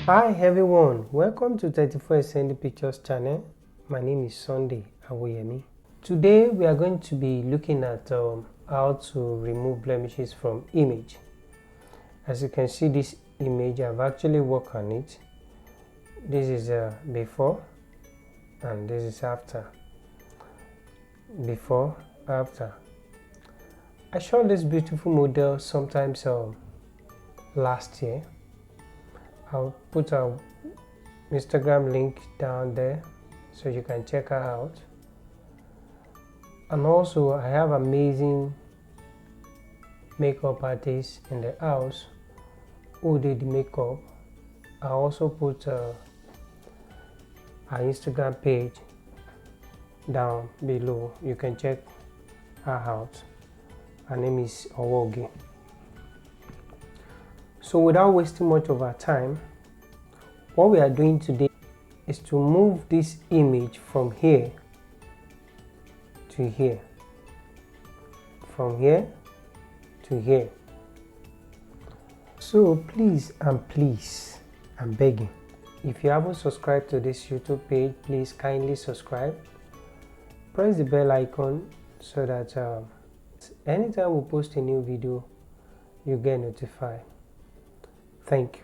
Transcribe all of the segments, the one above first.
Hi everyone, welcome to 34 Ascending Pictures channel. My name is Sunday Awoyemi. Today we are going to be looking at how to remove blemishes from image. As you can see this image, I've actually worked on it. This is before and this is after. Before, after. I shot this beautiful model sometimes last year. I'll put a Instagram link down there so you can check her out. And also I have amazing makeup artists in the house who did the makeup. I also put her Instagram page down below. You can check her out. Her name is Owogi. So without wasting much of our time, what we are doing today is to move this image from here to here, from here to here. So please, I'm begging, if you haven't subscribed to this YouTube page, please kindly subscribe. Press the bell icon so that anytime we post a new video, you get notified. Thank you.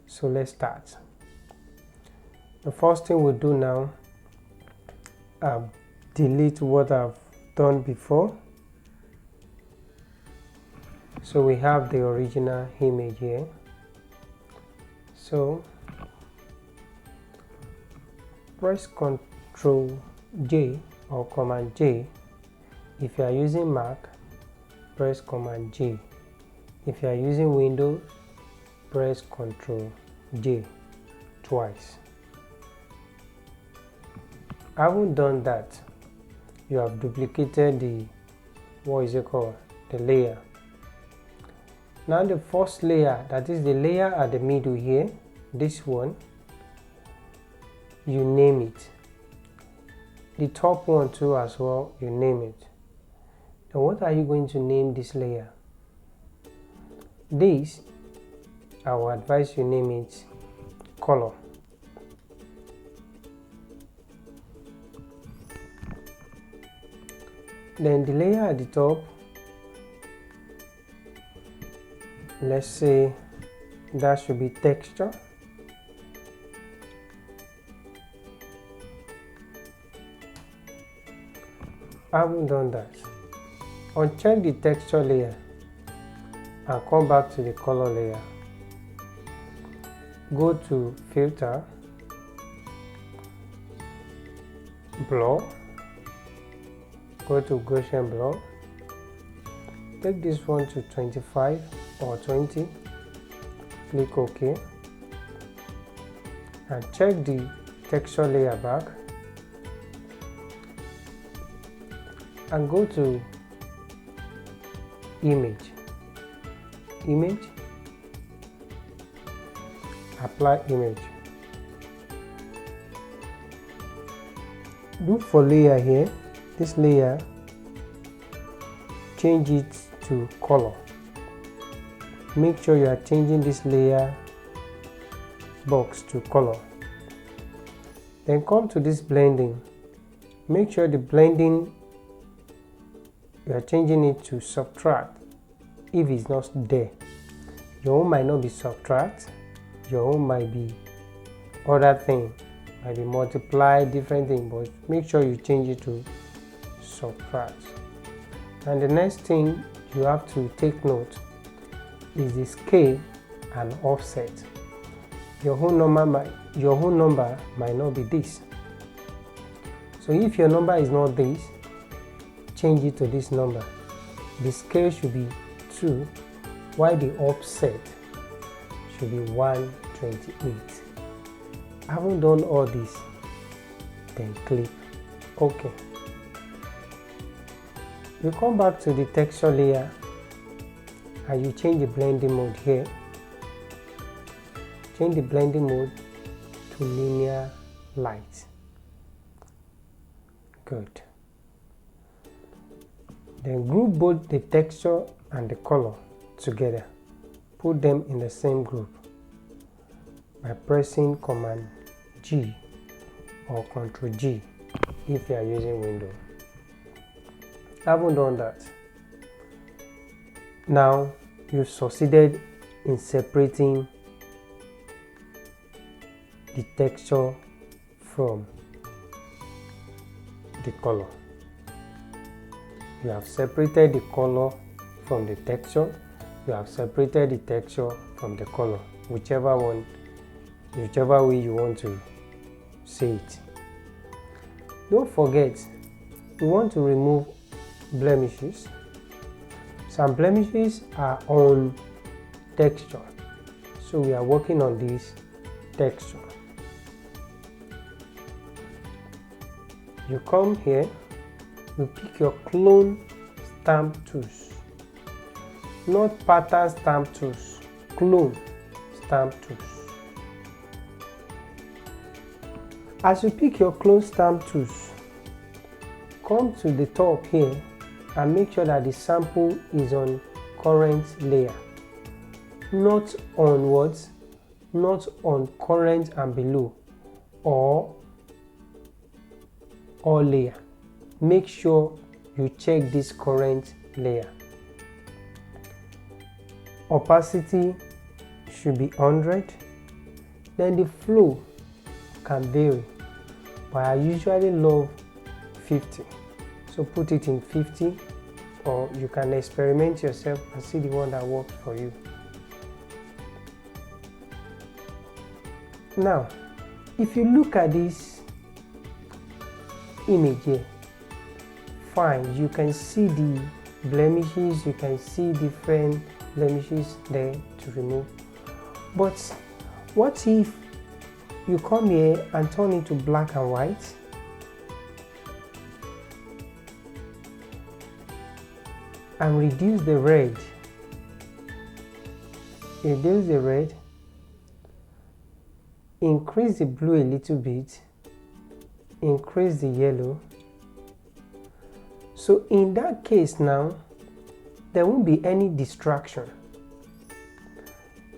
So let's start. The first thing we'll do now, delete what I've done before. So we have the original image here. So press Ctrl J or Command J. If you are using Mac, press Command J. If you are using Windows, press Ctrl J twice. I haven't done that. You have duplicated the the layer. Now the first layer, that is the layer at the middle here, this one, you name it. The top one too as well, you name it. Now what are you going to name this layer? This, I will advise you name it color. Then the layer at the top, let's say that should be texture. I haven't done that. Uncheck the texture layer and come back to the color layer. Go to filter, blur, go to Gaussian blur, take this one to 25 or 20, click OK, and check the texture layer back and go to image, apply image. Look for layer here, this layer, change it to color. Make sure you are changing this layer box to color. Then come to this blending. Make sure the blending, you are changing it to subtract if it's not there. Your own might not be subtract, your own might be other thing, might be multiply, different thing, but make sure you change it to subtract. And the next thing you have to take note is the scale and offset. Your whole number might not be this. So if your number is not this, change it to this number. The scale should be 2, while the offset should be 128. I haven't done all this. Then click OK. You come back to the texture layer and you change the blending mode here. Change the blending mode to linear light. Good. Then group both the texture and the color together. Put them in the same group. by pressing Command G or Ctrl G if you are using Windows. I haven't done that. Now you've succeeded in separating the texture from the color. You have separated the color from the texture. You have separated the texture from the color, whichever way you want to say it. Don't forget, we want to remove blemishes. Some blemishes are on texture, so we are working on this texture. You come here, you pick your clone stamp tools, not pattern stamp tools, clone stamp tools. As you pick your clone stamp tools, come to the top here and make sure that the sample is on current layer, not on what? Not on current and below or all layer. Make sure you check this current layer. Opacity should be 100. Then the flow can vary, but I usually love 50. So put it in 50, or you can experiment yourself and see the one that works for you. Now, if you look at this image here, fine, you can see the blemishes, you can see different blemishes there to remove. But what if you come here and turn it to black and white? And reduce the red. Reduce the red. Increase the blue a little bit. Increase the yellow. So in that case now, there won't be any distraction.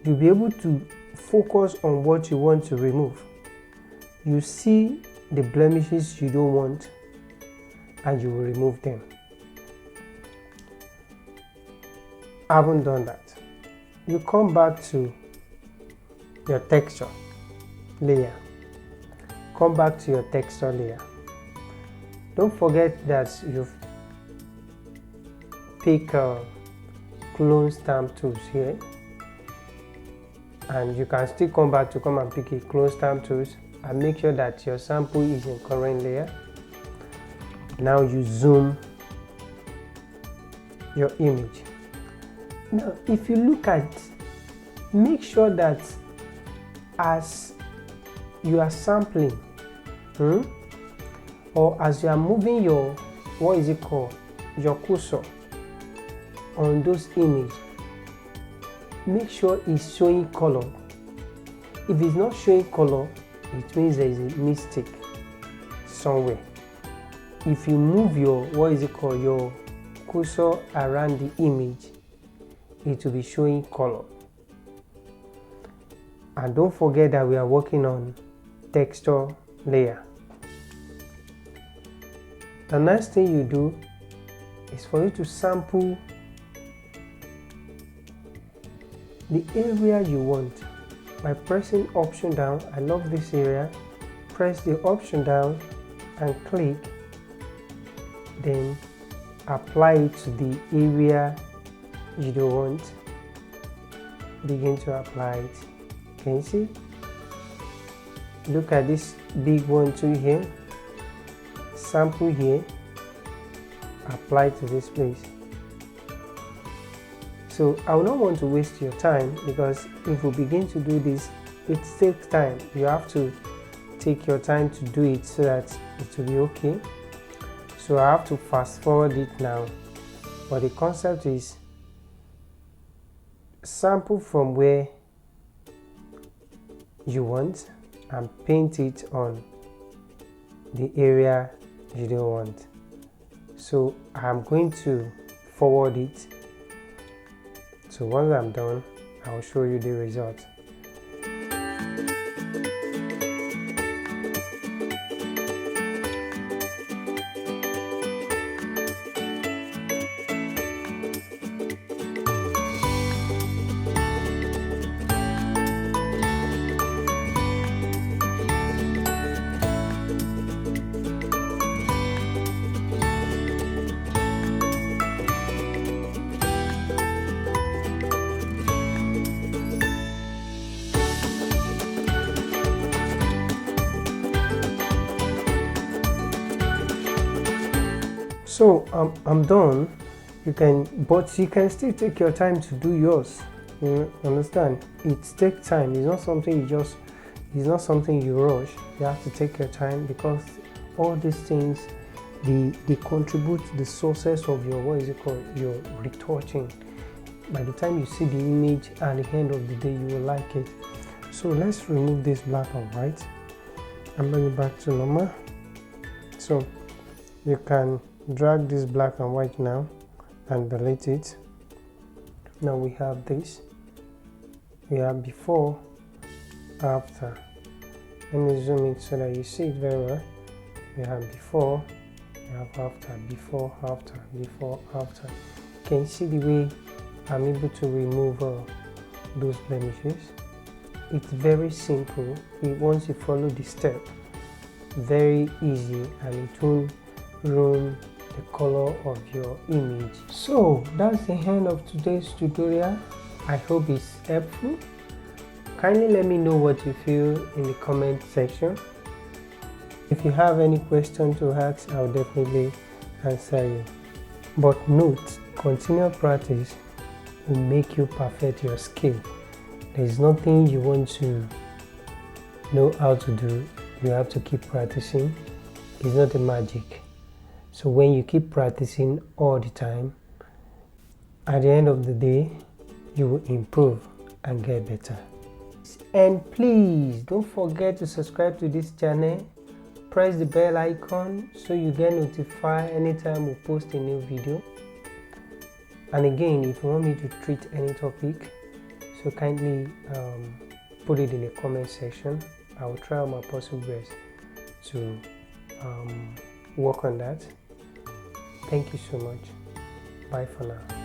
You'll be able to focus on what you want to remove. You see the blemishes you don't want and you will remove them. I haven't done that. You come back to your texture layer. Come back to your texture layer. Don't forget that you've picked clone stamp tools here, and you can still come back to come and pick a clone stamp tools and make sure that your sample is in current layer. Now you zoom your image. Now if you look at, make sure that as you are sampling or as you are moving your, your cursor on those images, make sure it's showing color. If it's not showing color, it means there is a mistake somewhere. If you move your, your cursor around the image, it will be showing color. And don't forget that we are working on texture layer. The next thing you do is for you to sample the area you want by pressing option down. I love this area. Press the option down and click, then apply it to the area you don't want. Begin to apply it. Can you see? Look at this big one too here. Sample here. Apply to this place. So I will not want to waste your time, because if we begin to do this, it takes time. You have to take your time to do it so that it will be okay. So I have to fast forward it now. But the concept is sample from where you want and paint it on the area you don't want. So I'm going to forward it. So once I'm done, I'll show you the result. So I'm done. But you can still take your time to do yours. You understand? It takes time. It's not something you rush. You have to take your time, because all these things, they contribute to the success of your, what is it called, your retouching. By the time you see the image at the end of the day, you will like it. So let's remove this black and white and bring it back to normal. So you can drag this black and white now and delete it. Now we have this. We have before, after. Let me zoom in so that you see it very well. We have before, we have after, before, after, before, after. Can you see the way I'm able to remove those blemishes? It's very simple. Once you follow the step, very easy, and it won't ruin the color of your image. So that's the end of today's tutorial. I hope it's helpful. Kindly let me know what you feel in the comment section. If you have any question to ask, I'll definitely answer you. But note, continual practice will make you perfect your skill. There's nothing you want to know how to do. You have to keep practicing. It's not a magic. So when you keep practicing all the time, at the end of the day, you will improve and get better. And please don't forget to subscribe to this channel. Press the bell icon so you get notified anytime we post a new video. And again, if you want me to treat any topic, so kindly put it in the comment section. I will try my possible best to work on that. Thank you so much. Bye for now.